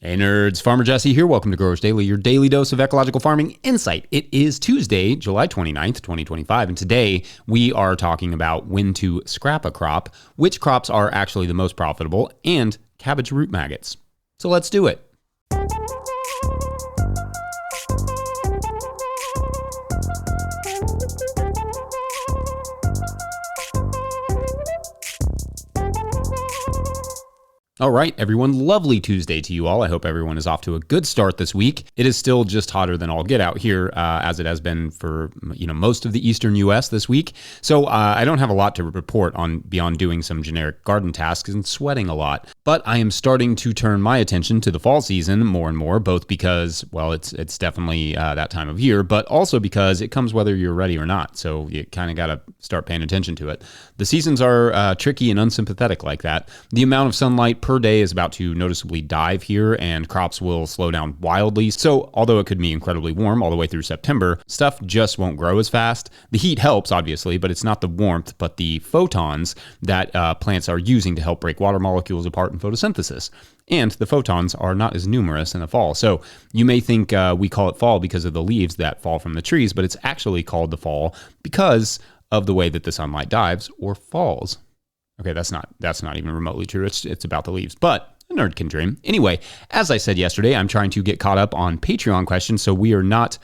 Hey nerds, Farmer Jesse here. Welcome to Growers Daily, your daily dose of ecological farming insight. It is Tuesday, July 29th, 2025, and today we are talking about when to scrap a crop, which crops are actually the most profitable, and cabbage root maggots. So let's do it. All right, everyone, lovely Tuesday to you all. I hope everyone is off to a good start this week. It is still just hotter than all get out here, as it has been for most of the eastern U.S. this week. So I don't have a lot to report on beyond doing some generic garden tasks and sweating a lot. But I am starting to turn my attention to the fall season more and more, both because, well, it's definitely that time of year, but also because it comes whether you're ready or not. So you kind of got to start paying attention to it. The seasons are tricky and unsympathetic like that. The amount of sunlight per day is about to noticeably dive here, and crops will slow down wildly. So although it could be incredibly warm all the way through September, stuff just won't grow as fast. The heat helps, obviously, but it's not the warmth, but the photons that plants are using to help break water molecules apart in photosynthesis. And the photons are not as numerous in the fall. So you may think we call it fall because of the leaves that fall from the trees, but it's actually called the fall because of the way that the sunlight dives or falls. Okay, that's not even remotely true. It's about the leaves, but a nerd can dream. Anyway, as I said yesterday, I'm trying to get caught up on Patreon questions, so we are not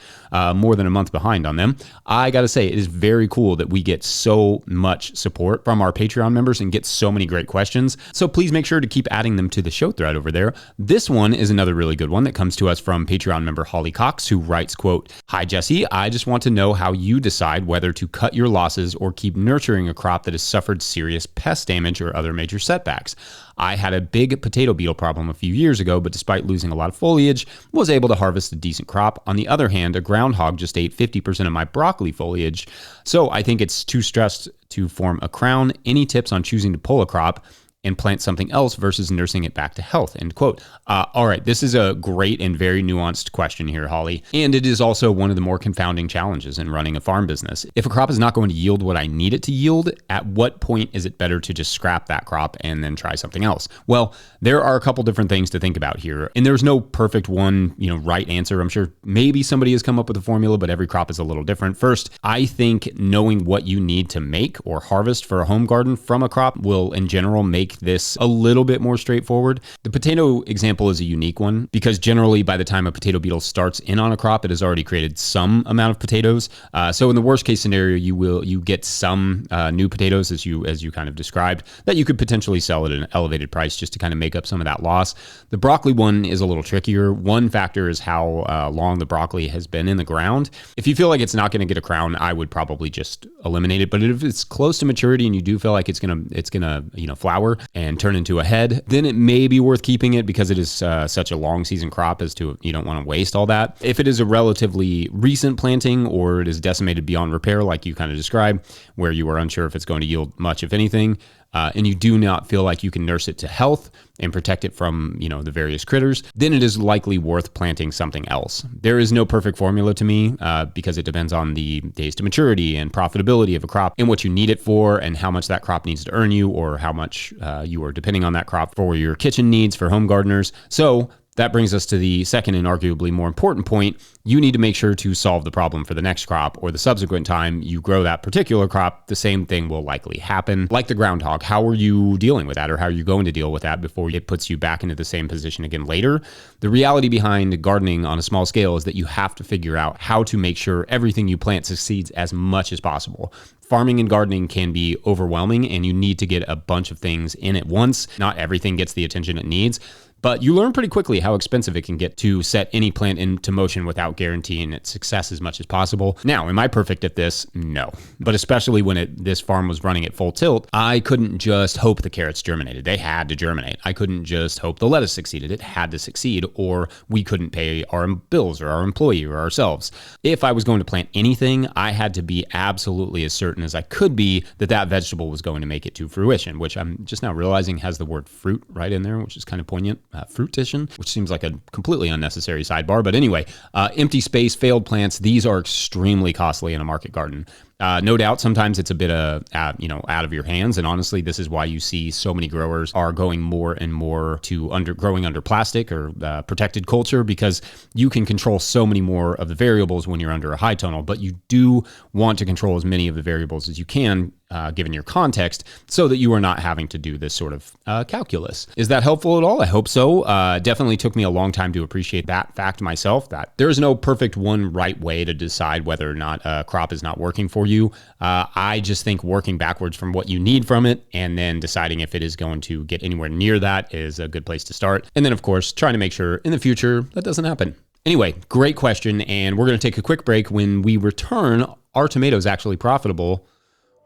more than a month behind on them. I got to say, it is very cool that we get so much support from our Patreon members and get so many great questions. So please make sure to keep adding them to the show thread over there. This one is another really good one that comes to us from Patreon member Holly Cox, who writes, quote, "Hi, Jesse. I just want to know how you decide whether to cut your losses or keep nurturing a crop that has suffered serious pest damage or other major setbacks. I had a big potato beetle problem a few years ago, but despite losing a lot of foliage, was able to harvest a decent crop. On the other hand, a groundhog just ate 50% of my broccoli foliage, so I think it's too stressed to form a crown. Any tips on choosing to pull a crop and plant something else versus nursing it back to health?" End quote. All right, this is a great and very nuanced question here, Holly. And it is also one of the more confounding challenges in running a farm business. If a crop is not going to yield what I need it to yield, at what point is it better to just scrap that crop and then try something else? Well, there are a couple different things to think about here. And there's no perfect one, right answer. I'm sure maybe somebody has come up with a formula, but every crop is a little different. First, I think knowing what you need to make or harvest for a home garden from a crop will, in general, make this a little bit more straightforward. The potato example is a unique one because generally by the time a potato beetle starts in on a crop, it has already created some amount of potatoes. So in the worst case scenario, you get some new potatoes as you kind of described that you could potentially sell at an elevated price just to kind of make up some of that loss. The broccoli one is a little trickier. One factor is how long the broccoli has been in the ground. If you feel like it's not going to get a crown, I would probably just eliminate it. But if it's close to maturity and you do feel like it's gonna flower and turn into a head, then it may be worth keeping it because it is such a long season crop as to you don't want to waste all that. If it is a relatively recent planting or it is decimated beyond repair, like you kind of described, where you are unsure if it's going to yield much, if anything, and you do not feel like you can nurse it to health and protect it from, the various critters, then it is likely worth planting something else. There is no perfect formula to me because it depends on the days to maturity and profitability of a crop and what you need it for and how much that crop needs to earn you or how much you are depending on that crop for your kitchen needs for home gardeners. So that brings us to the second and arguably more important point. You need to make sure to solve the problem for the next crop or the subsequent time you grow that particular crop. The same thing will likely happen. Like the groundhog, how are you dealing with that or how are you going to deal with that before it puts you back into the same position again later? The reality behind gardening on a small scale is that you have to figure out how to make sure everything you plant succeeds as much as possible. Farming and gardening can be overwhelming and you need to get a bunch of things in at once. Not everything gets the attention it needs. But you learn pretty quickly how expensive it can get to set any plant into motion without guaranteeing its success as much as possible. Now, am I perfect at this? No. But especially when this farm was running at full tilt, I couldn't just hope the carrots germinated. They had to germinate. I couldn't just hope the lettuce succeeded. It had to succeed, or we couldn't pay our bills or our employee or ourselves. If I was going to plant anything, I had to be absolutely as certain as I could be that that vegetable was going to make it to fruition, which I'm just now realizing has the word fruit right in there, which is kind of poignant. Fruition, which seems like a completely unnecessary sidebar. But anyway, empty space, failed plants, these are extremely costly in a market garden. No doubt, sometimes it's a bit out of your hands. And honestly, this is why you see so many growers are going more and more to growing under plastic or protected culture, because you can control so many more of the variables when you're under a high tunnel. But you do want to control as many of the variables as you can, given your context, so that you are not having to do this sort of calculus. Is that helpful at all? I hope so. Definitely took me a long time to appreciate that fact myself, that there is no perfect one right way to decide whether or not a crop is not working for you. I just think working backwards from what you need from it and then deciding if it is going to get anywhere near that is a good place to start. And then, of course, trying to make sure in the future that doesn't happen. Anyway, great question. And we're going to take a quick break. When we return, are tomatoes actually profitable?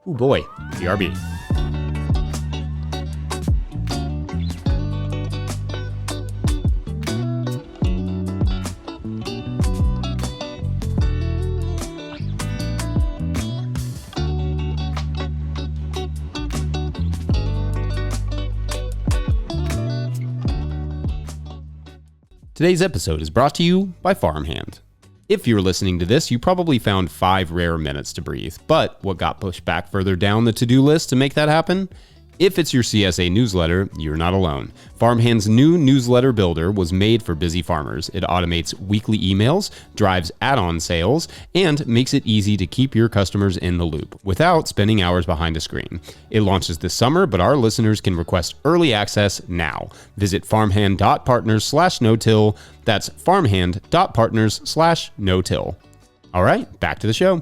Oh boy, BRB. Today's episode is brought to you by Farmhand. If you're listening to this, you probably found 5 rare minutes to breathe. But what got pushed back further down the to-do list to make that happen? If it's your CSA newsletter, you're not alone. Farmhand's new newsletter builder was made for busy farmers. It automates weekly emails, drives add-on sales, and makes it easy to keep your customers in the loop without spending hours behind a screen. It launches this summer, but our listeners can request early access now. Visit farmhand.partners/no-till. That's farmhand.partners/no-till. All right, back to the show.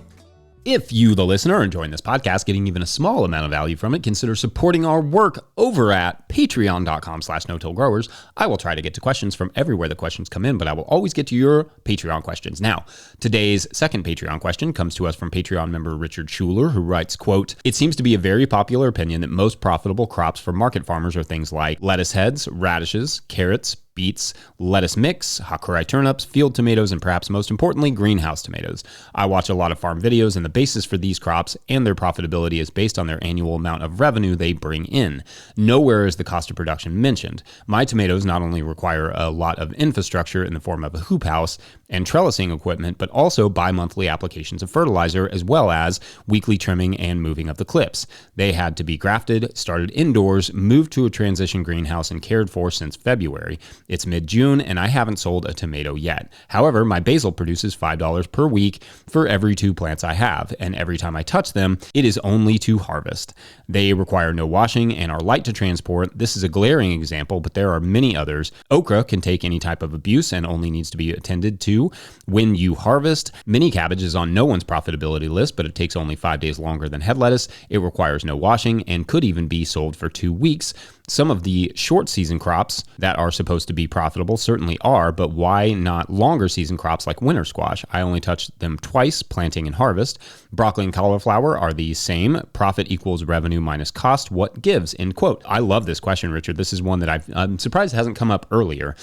If you, the listener, are enjoying this podcast, getting even a small amount of value from it, consider supporting our work over at patreon.com/no-till-growers. I will try to get to questions from everywhere the questions come in, but I will always get to your Patreon questions. Now, today's second Patreon question comes to us from Patreon member Richard Schuler, who writes, quote, "It seems to be a very popular opinion that most profitable crops for market farmers are things like lettuce heads, radishes, carrots, beets, lettuce mix, Hakurei turnips, field tomatoes, and perhaps most importantly, greenhouse tomatoes. I watch a lot of farm videos, and the basis for these crops and their profitability is based on their annual amount of revenue they bring in. Nowhere is the cost of production mentioned. My tomatoes not only require a lot of infrastructure in the form of a hoop house and trellising equipment, but also bi-monthly applications of fertilizer, as well as weekly trimming and moving of the clips. They had to be grafted, started indoors, moved to a transition greenhouse, and cared for since February. It's mid-June, and I haven't sold a tomato yet. However, my basil produces $5 per week for every 2 plants I have, and every time I touch them, it is only to harvest. They require no washing and are light to transport. This is a glaring example, but there are many others. Okra can take any type of abuse and only needs to be attended to when you harvest. Mini cabbage is on no one's profitability list, but it takes only 5 days longer than head lettuce. It requires no washing and could even be sold for 2 weeks. Some of the short season crops that are supposed to be profitable certainly are, but why not longer season crops like winter squash? I only touch them twice, planting and harvest. Broccoli and cauliflower are the same. Profit equals revenue minus cost. What gives? End quote. I love this question, Richard. This is one that I'm surprised hasn't come up earlier.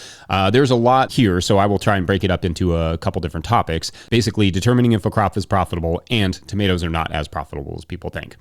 There's a lot here, so I will try and break it up into a couple different topics. Basically, determining if a crop is profitable, and tomatoes are not as profitable as people think.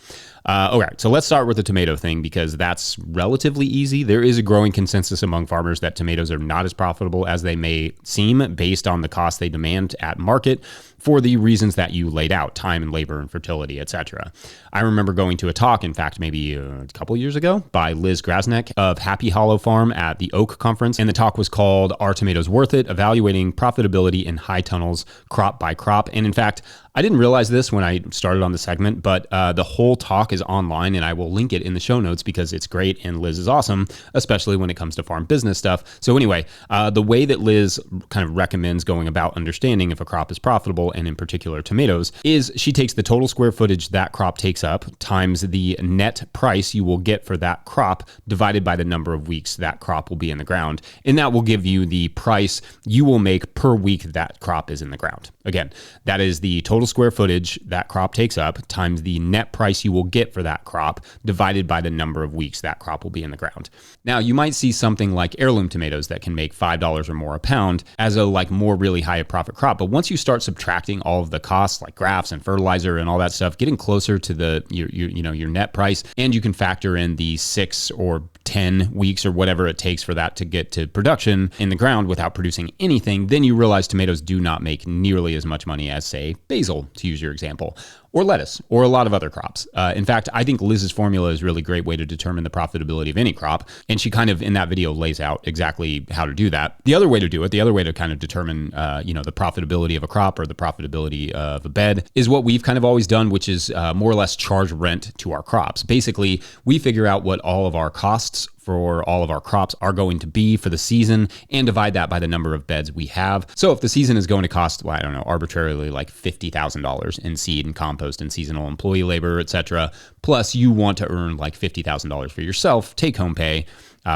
Okay, so let's start with the tomato thing, because that's relatively easy. There is a growing consensus among farmers that tomatoes are not as profitable as they may seem based on the cost they demand at market, for the reasons that you laid out: time and labor and fertility, etc. I remember going to a talk, in fact, maybe a couple years ago, by Liz Grasnek of Happy Hollow Farm at the Oak Conference. And the talk was called "Are Tomatoes Worth It? Evaluating Profitability in High Tunnels, Crop by Crop." And in fact, I didn't realize this when I started on the segment, but the whole talk is online, and I will link it in the show notes because it's great and Liz is awesome, especially when it comes to farm business stuff. So anyway, the way that Liz kind of recommends going about understanding if a crop is profitable, and in particular tomatoes, is she takes the total square footage that crop takes up times the net price you will get for that crop divided by the number of weeks that crop will be in the ground. And that will give you the price you will make per week that crop is in the ground. Again, that is the total square footage that crop takes up times the net price you will get for that crop divided by the number of weeks that crop will be in the ground. Now, you might see something like heirloom tomatoes that can make $5 or more a pound as a more really high profit crop. But once you start subtracting all of the costs like grafts and fertilizer and all that stuff, getting closer to your net price, and you can factor in the 6 or 10 weeks or whatever it takes for that to get to production in the ground without producing anything, then you realize tomatoes do not make nearly as much money as, say, basil, to use your example. or lettuce, or a lot of other crops. In fact, I think Liz's formula is a really great way to determine the profitability of any crop. And she kind of, in that video, lays out exactly how to do that. The other way to do it, the other way to kind of determine, the profitability of a crop or the profitability of a bed is what we've kind of always done, which is more or less charge rent to our crops. Basically, we figure out what all of our costs for all of our crops are going to be for the season and divide that by the number of beds we have. So if the season is going to cost, well, I don't know, arbitrarily like $50,000 in seed and compost and seasonal employee labor, etc., plus you want to earn like $50,000 for yourself, take home pay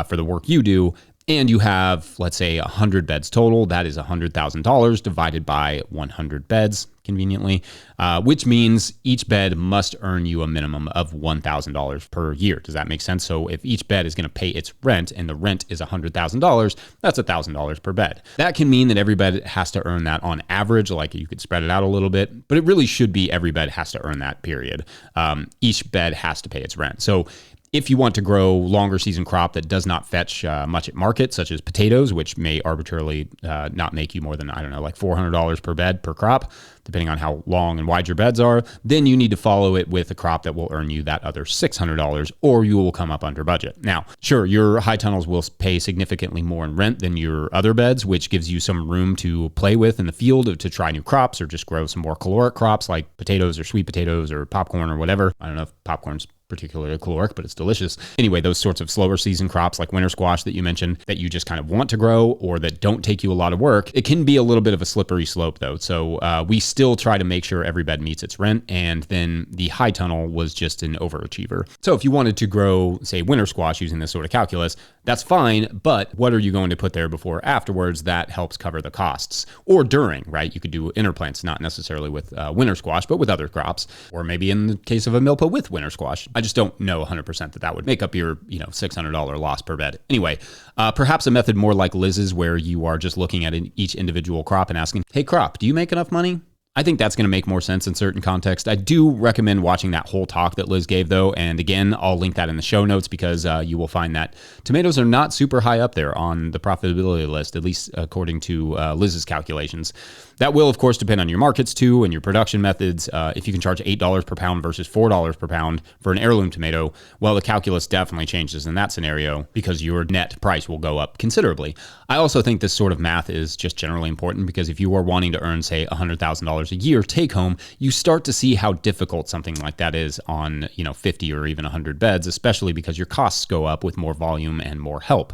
for the work you do, and you have, let's say, 100 beds total, that is $100,000 divided by 100 beds, conveniently, which means each bed must earn you a minimum of $1,000 per year. Does that make sense? So if each bed is going to pay its rent and the rent is $100,000, that's $1,000 per bed. That can mean that every bed has to earn that on average, like you could spread it out a little bit, but it really should be every bed has to earn that, period. Each bed has to pay its rent. So if you want to grow longer season crop that does not fetch much at market, such as potatoes, which may arbitrarily not make you more than, I don't know, like $400 per bed per crop, depending on how long and wide your beds are, then you need to follow it with a crop that will earn you that other $600 or you will come up under budget. Now, sure, your high tunnels will pay significantly more in rent than your other beds, which gives you some room to play with in the field to try new crops or just grow some more caloric crops like potatoes or sweet potatoes or popcorn or whatever. I don't know if popcorn's particularly caloric, but it's delicious. Anyway, those sorts of slower season crops like winter squash that you mentioned that you just kind of want to grow or that don't take you a lot of work, it can be a little bit of a slippery slope though. So we still try to make sure every bed meets its rent, and then the high tunnel was just an overachiever. So if you wanted to grow, say, winter squash using this sort of calculus, that's fine, but what are you going to put there before or afterwards that helps cover the costs? Or during, right? You could do interplants, not necessarily with winter squash, but with other crops, or maybe in the case of a milpa with winter squash. I just don't know 100% that would make up your, $600 loss per bed. Anyway, perhaps a method more like Liz's where you are just looking at each individual crop and asking, hey crop, do you make enough money? I think that's going to make more sense in certain contexts. I do recommend watching that whole talk that Liz gave, though. And again, I'll link that in the show notes because you will find that tomatoes are not super high up there on the profitability list, at least according to Liz's calculations. That will, of course, depend on your markets, too, and your production methods. If you can charge $8 per pound versus $4 per pound for an heirloom tomato, well, the calculus definitely changes in that scenario because your net price will go up considerably. I also think this sort of math is just generally important because if you are wanting to earn, say, $100,000 a year take home, you start to see how difficult something like that is on, 50 or even 100 beds, especially because your costs go up with more volume and more help.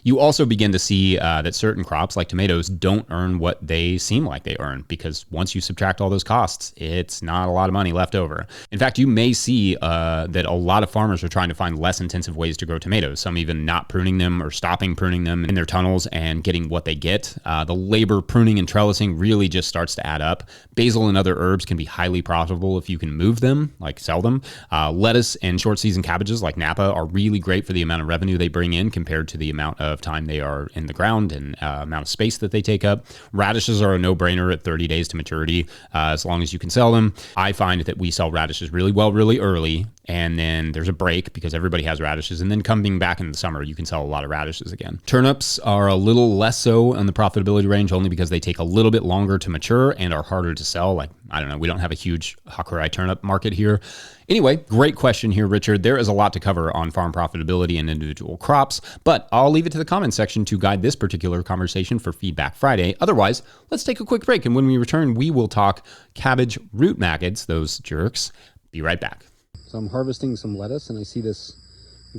You also begin to see that certain crops like tomatoes don't earn what they seem like they earn because once you subtract all those costs, it's not a lot of money left over. In fact, you may see that a lot of farmers are trying to find less intensive ways to grow tomatoes, some even not pruning them or stopping pruning them in their tunnels and getting what they get. The labor, pruning, and trellising really just starts to add up. Basil and other herbs can be highly profitable if you can move them, like sell them. Lettuce and short season cabbages like Napa are really great for the amount of revenue they bring in compared to the amount of time they are in the ground and amount of space that they take up. Radishes are a no-brainer at 30 days to maturity as long as you can sell them. I find that we sell radishes really well, really early, and then there's a break because everybody has radishes, and then coming back in the summer, you can sell a lot of radishes again. Turnips are a little less so on the profitability range only because they take a little bit longer to mature and are harder to sell. Like, I don't know, we don't have a huge Hakurai turnip market here. Anyway, great question here, Richard. There is a lot to cover on farm profitability and individual crops, but I'll leave it to the comments section to guide this particular conversation for Feedback Friday. Otherwise, let's take a quick break, and when we return, we will talk cabbage root maggots, those jerks. Be right back. So I'm harvesting some lettuce, and I see this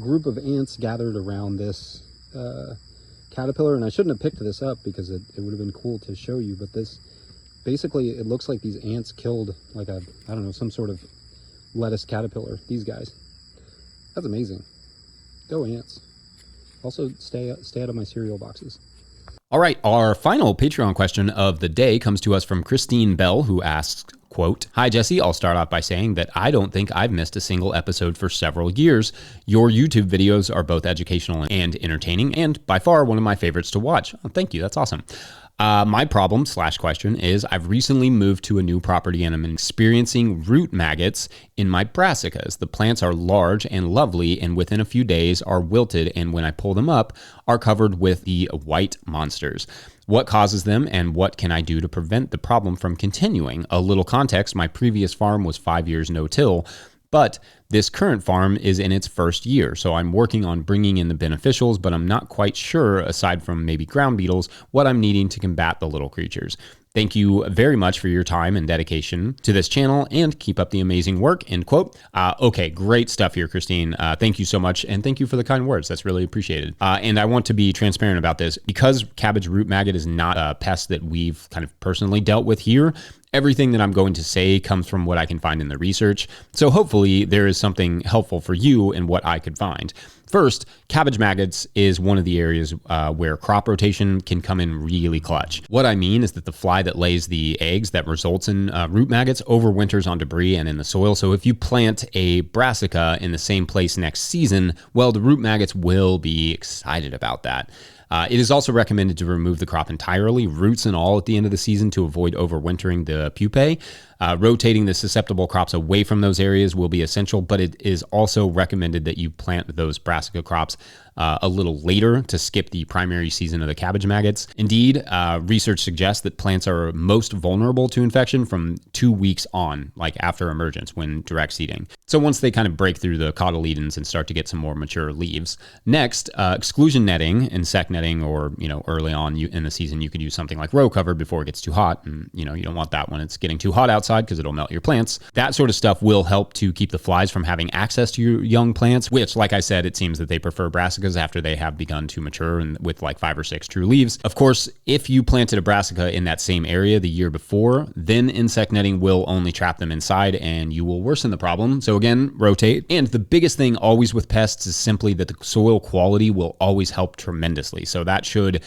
group of ants gathered around this caterpillar, and I shouldn't have picked this up because it would have been cool to show you, but this, basically, it looks like these ants killed like I don't know, some sort of lettuce caterpillar. These guys. That's amazing. Go ants. Also, stay out of my cereal boxes. All right, our final Patreon question of the day comes to us from Christine Bell, who asks, quote, "Hi, Jesse. I'll start off by saying that I don't think I've missed a single episode for several years. Your YouTube videos are both educational and entertaining, and by far one of my favorites to watch." Oh, thank you. That's awesome. My problem / question is I've recently moved to a new property and I'm experiencing root maggots in my brassicas. The plants are large and lovely and within a few days are wilted, and when I pull them up are covered with the white monsters. What causes them and what can I do to prevent the problem from continuing? A little context, my previous farm was 5 years no-till, but this current farm is in its first year, so I'm working on bringing in the beneficials, but I'm not quite sure, aside from maybe ground beetles, what I'm needing to combat the little creatures. Thank you very much for your time and dedication to this channel, and keep up the amazing work, end quote. Okay, great stuff here, Christine. Thank you so much, and thank you for the kind words. That's really appreciated. And I want to be transparent about this. Because cabbage root maggot is not a pest that we've kind of personally dealt with here, everything that I'm going to say comes from what I can find in the research. So hopefully there is something helpful for you in what I could find. First, cabbage maggots is one of the areas where crop rotation can come in really clutch. What I mean is that the fly that lays the eggs that results in root maggots overwinters on debris and in the soil. So if you plant a brassica in the same place next season, well, the root maggots will be excited about that. It is also recommended to remove the crop entirely, roots and all, at the end of the season to avoid overwintering the pupae. Rotating the susceptible crops away from those areas will be essential, but it is also recommended that you plant those brassica crops a little later to skip the primary season of the cabbage maggots. Indeed, research suggests that plants are most vulnerable to infection from 2 weeks on, like after emergence when direct seeding. So once they kind of break through the cotyledons and start to get some more mature leaves. Next, exclusion netting, insect netting, or early on in the season, you could use something like row cover before it gets too hot. And you don't want that when it's getting too hot outside because it'll melt your plants. That sort of stuff will help to keep the flies from having access to your young plants, which, like I said, it seems that they prefer brassicas after they have begun to mature and with like 5 or 6 true leaves. Of course, if you planted a brassica in that same area the year before, then insect netting will only trap them inside and you will worsen the problem. So again, rotate. And the biggest thing always with pests is simply that the soil quality will always help tremendously. So that should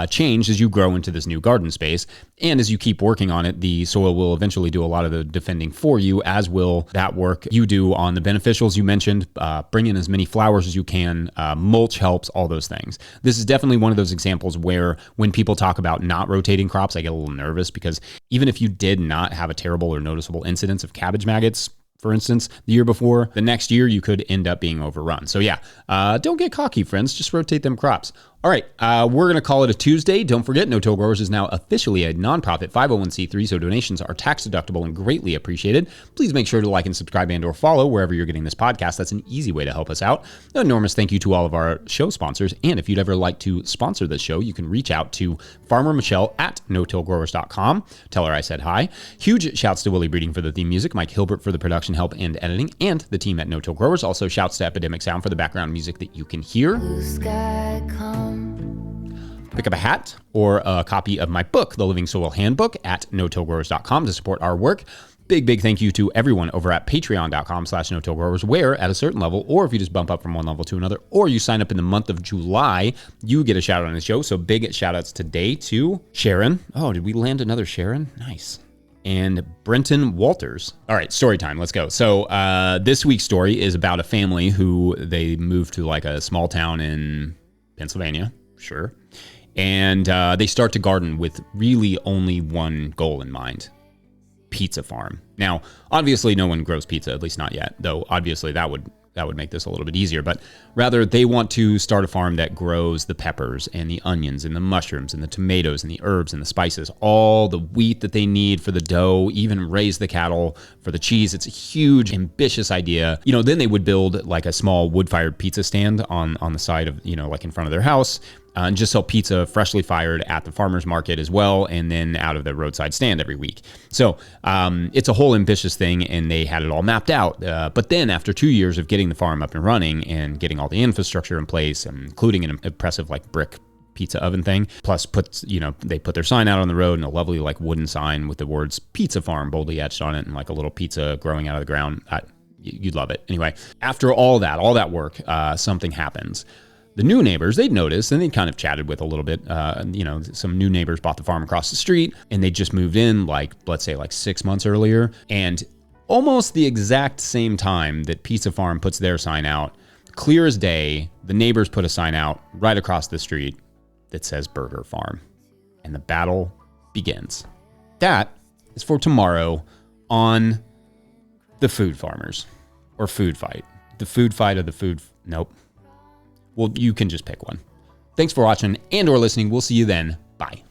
change as you grow into this new garden space. And as you keep working on it, the soil will eventually do a lot of the defending for you, as will that work you do on the beneficials you mentioned. Bring in as many flowers as you can. Mulch helps, all those things. This is definitely one of those examples where when people talk about not rotating crops, I get a little nervous, because even if you did not have a terrible or noticeable incidence of cabbage maggots, for instance, the year before, the next year you could end up being overrun. So yeah, don't get cocky, friends. Just rotate them crops. All right, we're going to call it a Tuesday. Don't forget, No Till Growers is now officially a nonprofit 501c3, so donations are tax deductible and greatly appreciated. Please make sure to like and subscribe and or follow wherever you're getting this podcast. That's an easy way to help us out. An enormous thank you to all of our show sponsors. And if you'd ever like to sponsor this show, you can reach out to Farmer Michelle at notillgrowers.com. Tell her I said hi. Huge shouts to Willie Breeding for the theme music, Mike Hilbert for the production help and editing, and the team at No Till Growers. Also shouts to Epidemic Sound for the background music that you can hear. Blue sky come. Pick up a hat or a copy of my book, The Living Soil Handbook, at notillgrowers.com to support our work. Big thank you to everyone over at patreon.com/notillgrowers, where at a certain level, or if you just bump up from one level to another, or you sign up in the month of July, you get a shout out on the show. So big shout outs today to Sharon. Oh, did we land another Sharon? Nice. And Brenton Walters. All right, story time. Let's go. So this week's story is about a family who they moved to like a small town in Pennsylvania. Sure. And they start to garden with really only one goal in mind: pizza farm. Now, obviously no one grows pizza, at least not yet, though obviously that would make this a little bit easier. But rather, they want to start a farm that grows the peppers and the onions and the mushrooms and the tomatoes and the herbs and the spices, all the wheat that they need for the dough, even raise the cattle for the cheese. It's a huge, ambitious idea. Then they would build like a small wood-fired pizza stand on the side of, like in front of their house, and just sell pizza freshly fired at the farmer's market as well, and then out of the roadside stand every week. So it's a whole ambitious thing, and they had it all mapped out. But then after 2 years of getting the farm up and running and getting all the infrastructure in place, including an impressive like brick pizza oven thing, plus they put their sign out on the road, and a lovely like wooden sign with the words Pizza Farm boldly etched on it, and like a little pizza growing out of the ground. You'd love it. Anyway, after all that work, something happens. The new neighbors, they'd noticed, and they'd kind of chatted with a little bit. Some new neighbors bought the farm across the street, and they just moved in let's say 6 months earlier. And almost the exact same time that Pizza Farm puts their sign out, clear as day, the neighbors put a sign out right across the street that says Burger Farm. and the battle begins. That is for tomorrow on the Food Farmers, or Food Fight. The Food Fight of the Food... Nope. Well, you can just pick one. Thanks for watching and or listening. We'll see you then. Bye.